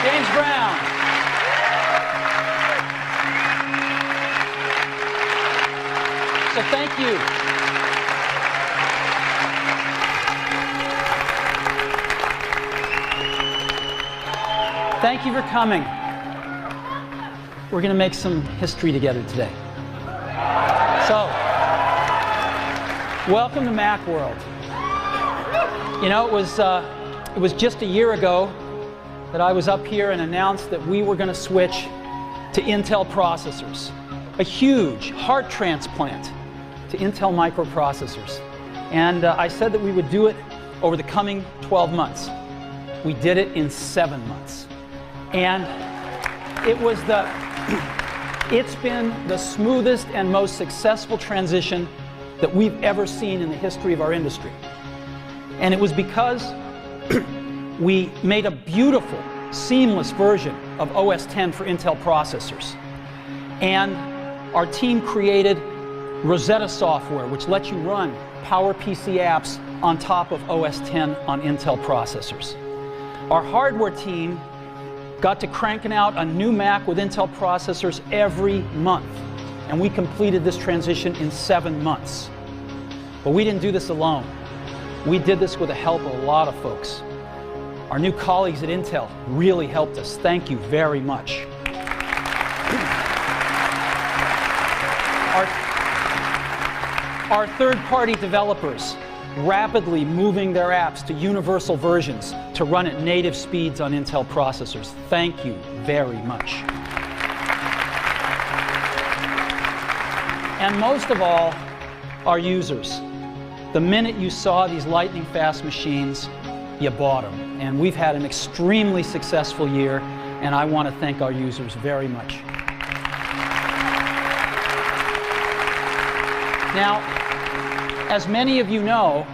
James Brown. So thank you. Thank you for coming. We're going to make some history together today. So, welcome to Macworld. You know, it was just a year ago that I was up here and announced that we were going to switch to Intel processors. A huge heart transplant to Intel microprocessors. And I said that we would do it over the coming 12 months. We did it in 7 months. And it's been the smoothest and most successful transition that we've ever seen in the history of our industry. And it was because we made a beautiful, seamless version of OS X for Intel processors. And our team created Rosetta software, which lets you run PowerPC apps on top of OS X on Intel processors. Our hardware team got to cranking out a new Mac with Intel processors every month. And we completed this transition in 7 months. But we didn't do this alone. We did this with the help of a lot of folks. Our new colleagues at Intel really helped us. Thank you very much. Our third-party developers rapidly moving their apps to universal versions to run at native speeds on Intel processors. Thank you very much. And most of all, our users. The minute you saw these lightning-fast machines, you bought them. And we've had an extremely successful year, and I want to thank our users very much. Now, as many of you know,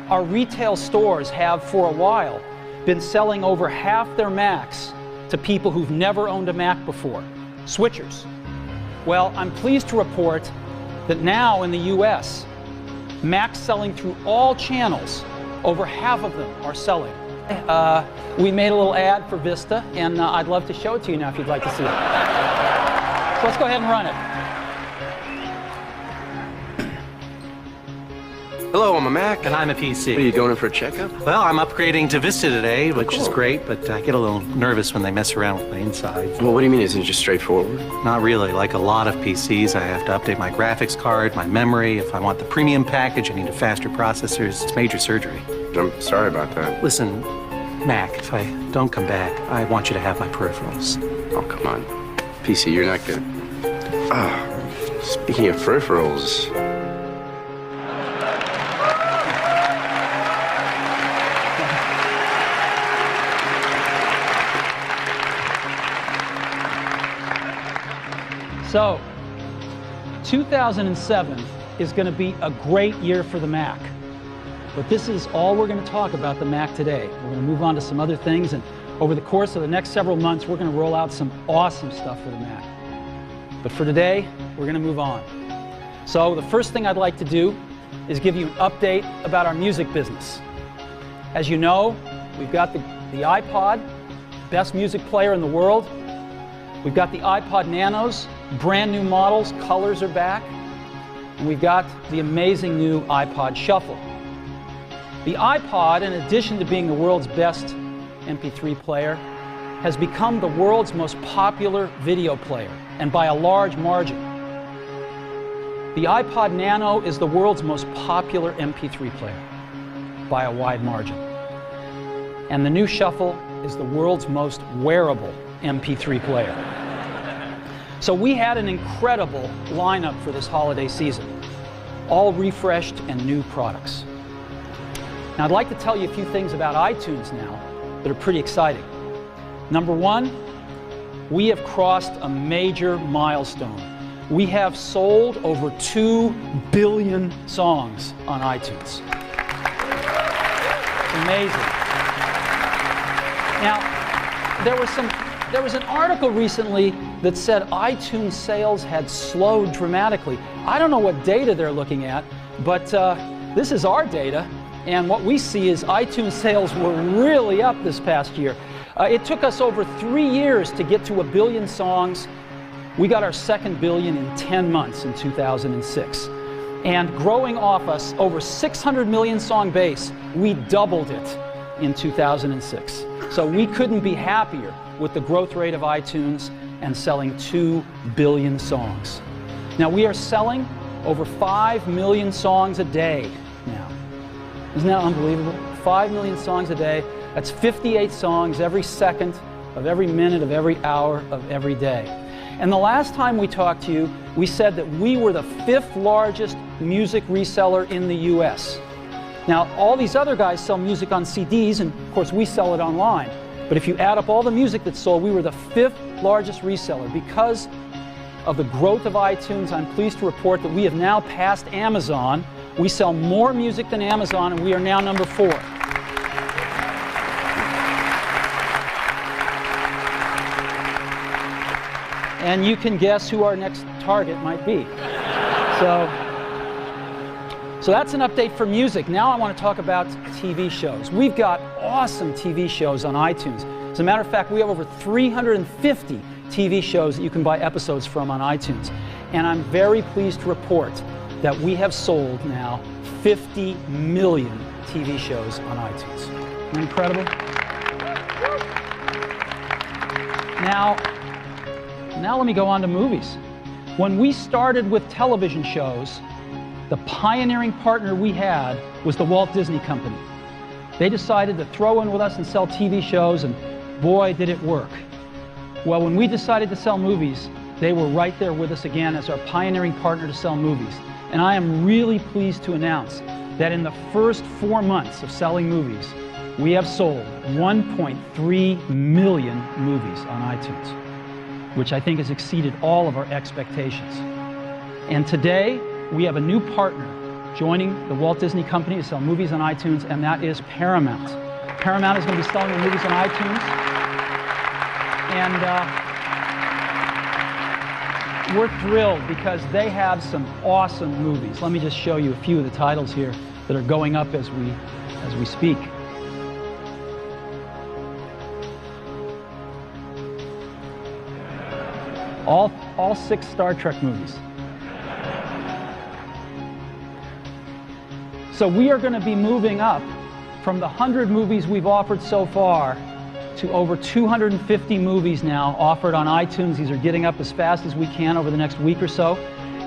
our retail stores have, for a while, been selling over half their Macs to people who've never owned a Mac before, switchers. Well, I'm pleased to report that now in the US, Macs selling through all channels, over half of them are selling. We made a little ad for Vista, and I'd love to show it to you now if you'd like to see it. So let's go ahead and run it. Hello, I'm a Mac. And I'm a PC. Are you going in for a checkup? Well, I'm upgrading to Vista today, which cool. is great, but I get a little nervous when they mess around with my insides. Well, what do you mean? Isn't it just straightforward? Not really. Like a lot of PCs, I have to update my graphics card, my memory. If I want the premium package, I need a faster processor. It's major surgery. I'm sorry about that. Listen, Mac, if I don't come back, I want you to have my peripherals. Oh, come on. PC, you're not good. Speaking of peripherals... So, 2007 is going to be a great year for the Mac. But this is all we're going to talk about the Mac today. We're going to move on to some other things, and over the course of the next several months, we're going to roll out some awesome stuff for the Mac. But for today, we're going to move on. So the first thing I'd like to do is give you an update about our music business. As you know, we've got the iPod, best music player in the world. We've got the iPod Nanos, brand new models, colors are back. And we've got the amazing new iPod Shuffle. The iPod, in addition to being the world's best MP3 player, has become the world's most popular video player, and by a large margin. The iPod Nano is the world's most popular MP3 player, by a wide margin. And the new Shuffle is the world's most wearable MP3 player. So we had an incredible lineup for this holiday season, all refreshed and new products. Now I'd like to tell you a few things about iTunes now that are pretty exciting. Number one, we have crossed a major milestone. We have sold over 2 billion songs on iTunes. It's amazing. Now, there was an article recently that said iTunes sales had slowed dramatically. I don't know what data they're looking at, but this is our data, and what we see is iTunes sales were really up this past year. It took us over 3 years to get to 1 billion songs. We got our second billion in 10 months in 2006. And growing off us over 600 million song base, we doubled it in 2006. So we couldn't be happier with the growth rate of iTunes and selling 2 billion songs. Now we are selling over 5 million songs a day now. Isn't that unbelievable? 5 million songs a day. That's 58 songs every second of every minute of every hour of every day. And the last time we talked to you, we said that we were the 5th largest music reseller in the US. Now, all these other guys sell music on CDs, and of course we sell it online. But if you add up all the music that's sold, we were the 5th largest reseller. Because of the growth of iTunes, I'm pleased to report that we have now passed Amazon. We sell more music than Amazon, and we are now number 4. And you can guess who our next target might be. So that's an update for music. Now I want to talk about TV shows. We've got awesome TV shows on iTunes. As a matter of fact, we have over 350 TV shows that you can buy episodes from on iTunes. And I'm very pleased to report that we have sold now 50 million TV shows on iTunes. Isn't that incredible? Now let me go on to movies. When we started with television shows, the pioneering partner we had was the Walt Disney Company. They decided to throw in with us and sell TV shows, and boy, did it work. Well, when we decided to sell movies, they were right there with us again as our pioneering partner to sell movies. And I am really pleased to announce that in the first 4 months of selling movies, we have sold 1.3 million movies on iTunes, which I think has exceeded all of our expectations. And today, we have a new partner joining the Walt Disney Company to sell movies on iTunes, and that is Paramount. Paramount is going to be selling their movies on iTunes. And we're thrilled because they have some awesome movies. Let me just show you a few of the titles here that are going up as we speak. All 6 Star Trek movies. So we are going to be moving up from the 100 movies we've offered so far to over 250 movies now offered on iTunes. These are getting up as fast as we can over the next week or so.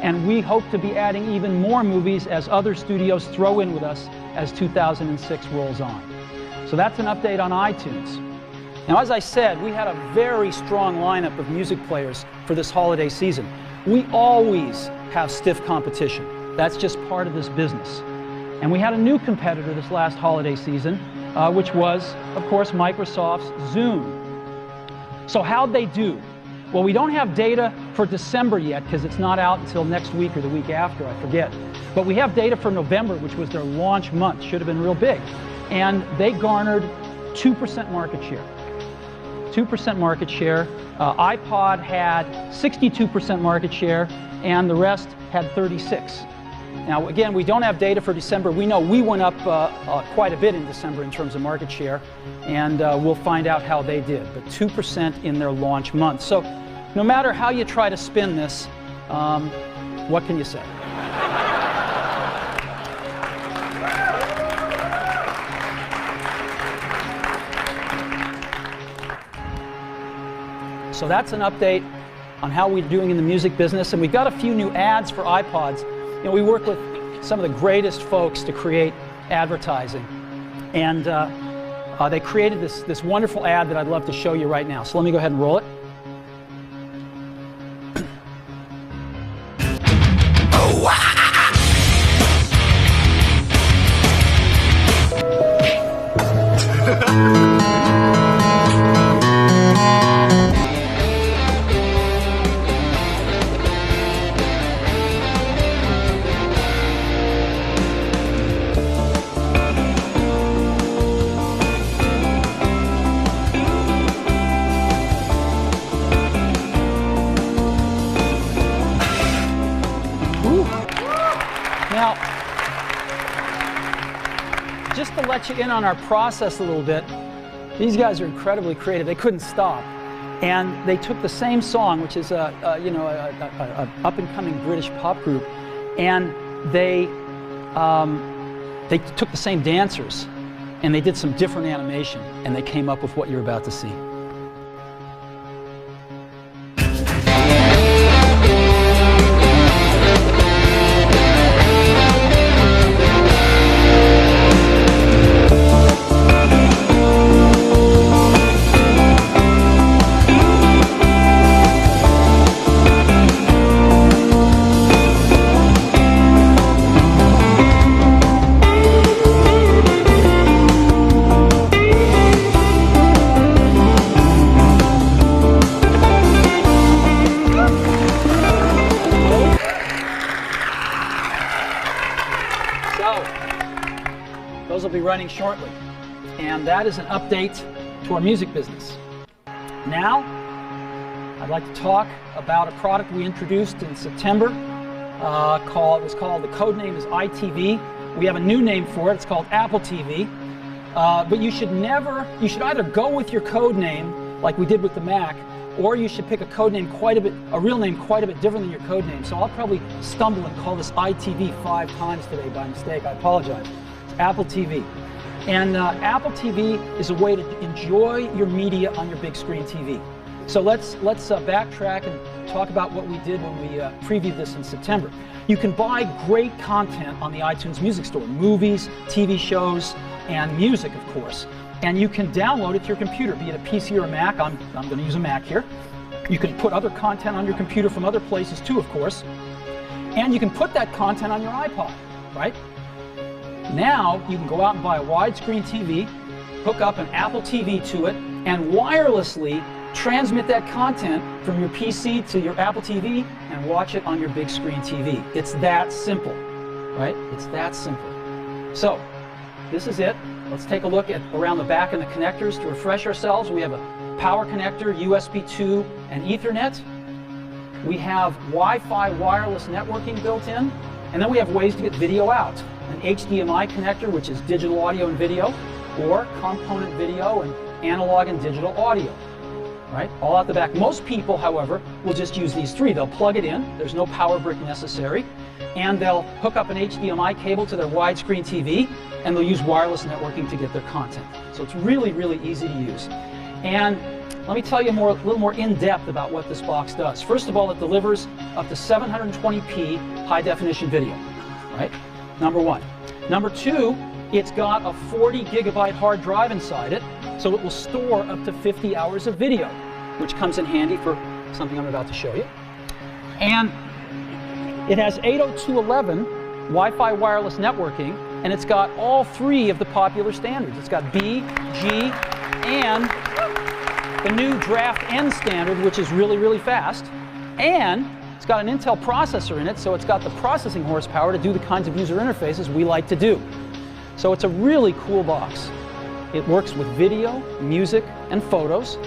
And we hope to be adding even more movies as other studios throw in with us as 2006 rolls on. So that's an update on iTunes. Now, as I said, we had a very strong lineup of music players for this holiday season. We always have stiff competition. That's just part of this business. And we had a new competitor this last holiday season, which was, of course, Microsoft's Zoom. So how'd they do? Well, we don't have data for December yet because it's not out until next week or the week after, I forget. But we have data for November, which was their launch month. Should have been real big. And they garnered 2% market share. 2% market share. iPod had 62% market share, and the rest had 36%. Now, again, we don't have data for December. We know we went up quite a bit in December in terms of market share, and we'll find out how they did. But 2% in their launch month. So no matter how you try to spin this, what can you say? So that's an update on how we're doing in the music business. And we've got a few new ads for iPods. You know, we work with some of the greatest folks to create advertising. And they created this wonderful ad that I'd love to show you right now. So let me go ahead and roll it. Now, just to let you in on our process a little bit, These guys are incredibly creative. They couldn't stop. And they took the same song, which is a up-and-coming British pop group, and they took the same dancers, and they did some different animation, and they came up with what you're about to see. Those will be running shortly. And that is an update to our music business. Now, I'd like to talk about a product we introduced in September. The code name is iTV. We have a new name for it. It's called Apple TV. But you should either go with your code name, like we did with the Mac, or you should pick a code name a real name quite a bit different than your code name. So I'll probably stumble and call this iTV 5 times today by mistake. I apologize. It's Apple TV. And Apple TV is a way to enjoy your media on your big screen TV. So let's backtrack and talk about what we did when we previewed this in September. You can buy great content on the iTunes Music Store, movies, TV shows, and music, of course. And you can download it to your computer, be it a PC or a Mac. I'm going to use a Mac here. You can put other content on your computer from other places too, of course. And you can put that content on your iPod, right? Now you can go out and buy a widescreen TV, hook up an Apple TV to it, and wirelessly transmit that content from your PC to your Apple TV and watch it on your big screen TV. It's that simple, right? It's that simple. So this is it. Let's take a look at around the back and the connectors to refresh ourselves. We have a power connector, USB 2, and Ethernet. We have Wi-Fi wireless networking built in, and then we have ways to get video out. An HDMI connector, which is digital audio and video, or component video and analog and digital audio, right? All out the back. Most people, however, will just use these three. They'll plug it in. There's no power brick necessary. And they'll hook up an HDMI cable to their widescreen TV, and they'll use wireless networking to get their content. So it's really, really easy to use. And let me tell you a little more in-depth about what this box does. First of all, it delivers up to 720p high-definition video, right? Number one. Number two, it's got a 40 gigabyte hard drive inside it, so it will store up to 50 hours of video, which comes in handy for something I'm about to show you. And it has 802.11 Wi-Fi wireless networking, and it's got all three of the popular standards. It's got B, G, and the new Draft N standard, which is really, really fast. And it's got an Intel processor in it, so it's got the processing horsepower to do the kinds of user interfaces we like to do. So it's a really cool box. It works with video, music, and photos.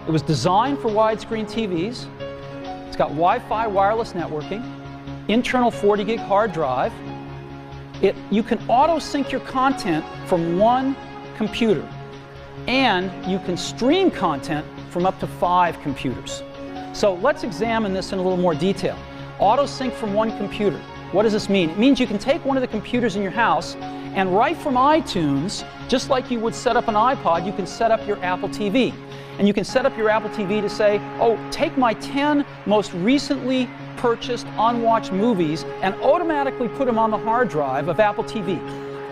It was designed for widescreen TVs. It's got Wi-Fi wireless networking, internal 40 gig hard drive. You can auto-sync your content from one computer, and you can stream content from up to 5 computers. So let's examine this in a little more detail. Auto-sync from one computer. What does this mean? It means you can take one of the computers in your house and right from iTunes, just like you would set up an iPod, you can set up your Apple TV. And you can set up your Apple TV to say, oh, take my 10 most recently purchased unwatched movies and automatically put them on the hard drive of Apple TV.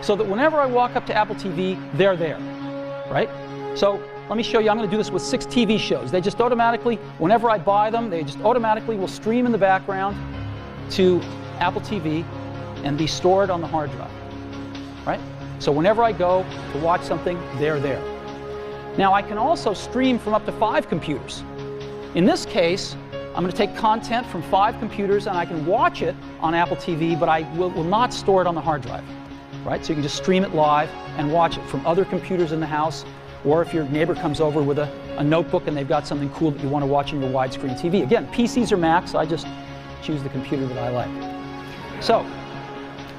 So that whenever I walk up to Apple TV, they're there, right? So let me show you, I'm going to do this with 6 TV shows. They just automatically, whenever I buy them, they just automatically will stream in the background to Apple TV and be stored on the hard drive, right? So whenever I go to watch something, they're there. Now I can also stream from up to 5 computers. In this case, I'm going to take content from 5 computers and I can watch it on Apple TV, but I will not store it on the hard drive, right? So you can just stream it live and watch it from other computers in the house, or if your neighbor comes over with a notebook and they've got something cool that you want to watch on your widescreen TV. Again, PCs or Macs, I just choose the computer that I like. So,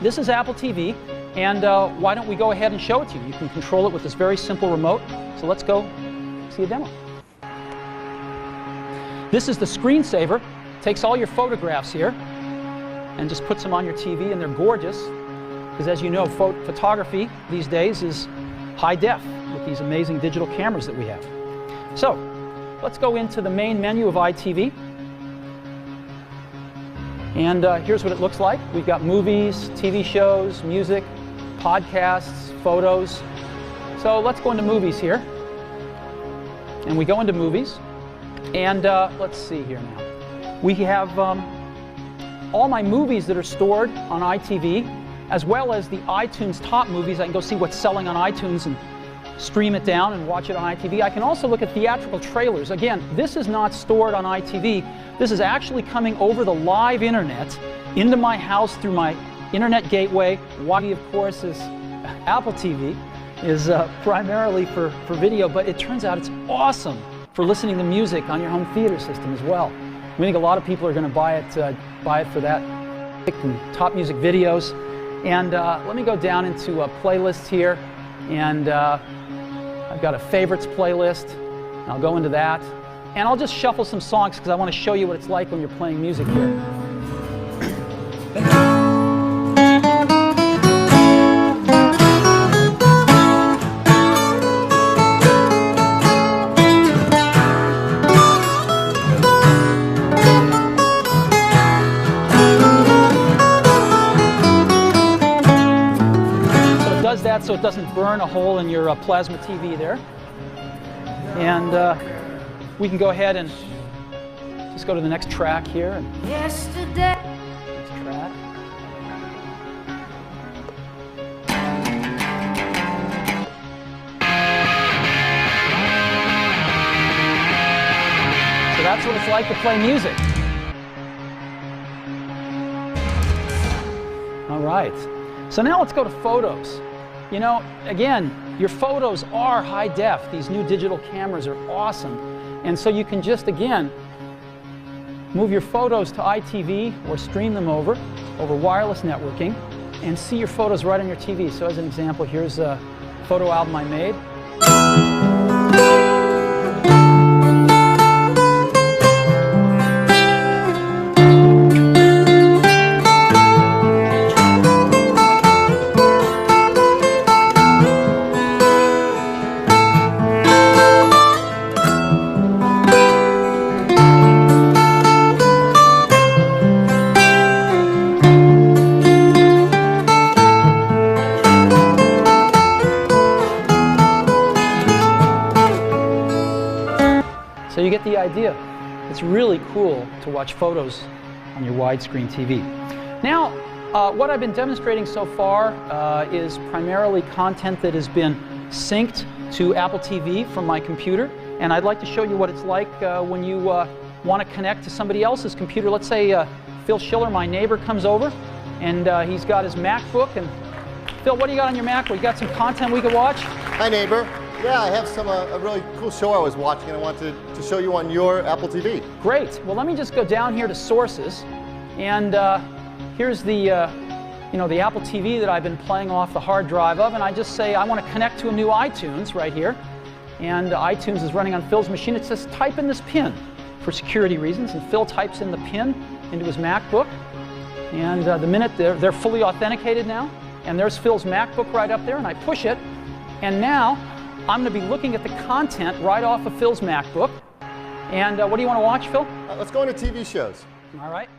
this is Apple TV. And why don't we go ahead and show it to you? You can control it with this very simple remote. So let's go see a demo. This is the screensaver. Takes all your photographs here and just puts them on your TV, and they're gorgeous because, as you know, photography these days is high def with these amazing digital cameras that we have. So let's go into the main menu of iTV. And here's what it looks like. We've got movies, TV shows, music, podcasts, photos. So let's go into movies here. And we go into movies. And let's see here now. We have all my movies that are stored on iTV, as well as the iTunes top movies. I can go see what's selling on iTunes and stream it down and watch it on iTV. I can also look at theatrical trailers. Again, this is not stored on iTV. This is actually coming over the live internet into my house through my internet gateway. Wozniak, of course, is Apple TV, is primarily for video, but it turns out it's awesome for listening to music on your home theater system as well. We think a lot of people are going to buy it for that. And top music videos. And let me go down into a playlist here, and I've got a favorites playlist. And I'll go into that, and I'll just shuffle some songs because I want to show you what it's like when you're playing music here. So it doesn't burn a hole in your plasma TV there. And we can go ahead and just go to the next track here. And Yesterday. next track. So that's what it's like to play music. All right. So now let's go to photos. You know, again, your photos are high def. These new digital cameras are awesome. And so you can just, again, move your photos to iTV or stream them over wireless networking and see your photos right on your TV. So as an example, here's a photo album I made. So you get the idea. It's really cool to watch photos on your widescreen TV. Now, what I've been demonstrating so far is primarily content that has been synced to Apple TV from my computer, and I'd like to show you what it's like when you want to connect to somebody else's computer. Let's say Phil Schiller, my neighbor, comes over, and he's got his MacBook. And Phil, what do you got on your MacBook? You got some content we could watch? Hi, neighbor. Yeah, I have a really cool show I was watching, and I wanted to show you on your Apple TV. Great. Well, let me just go down here to Sources, and here's the the Apple TV that I've been playing off the hard drive of, and I just say I want to connect to a new iTunes right here, and iTunes is running on Phil's machine. It says type in this PIN for security reasons, and Phil types in the PIN into his MacBook, and the minute they're fully authenticated now, and there's Phil's MacBook right up there, and I push it, and now I'm going to be looking at the content right off of Phil's MacBook. And what do you want to watch, Phil? Let's go into TV shows. All right.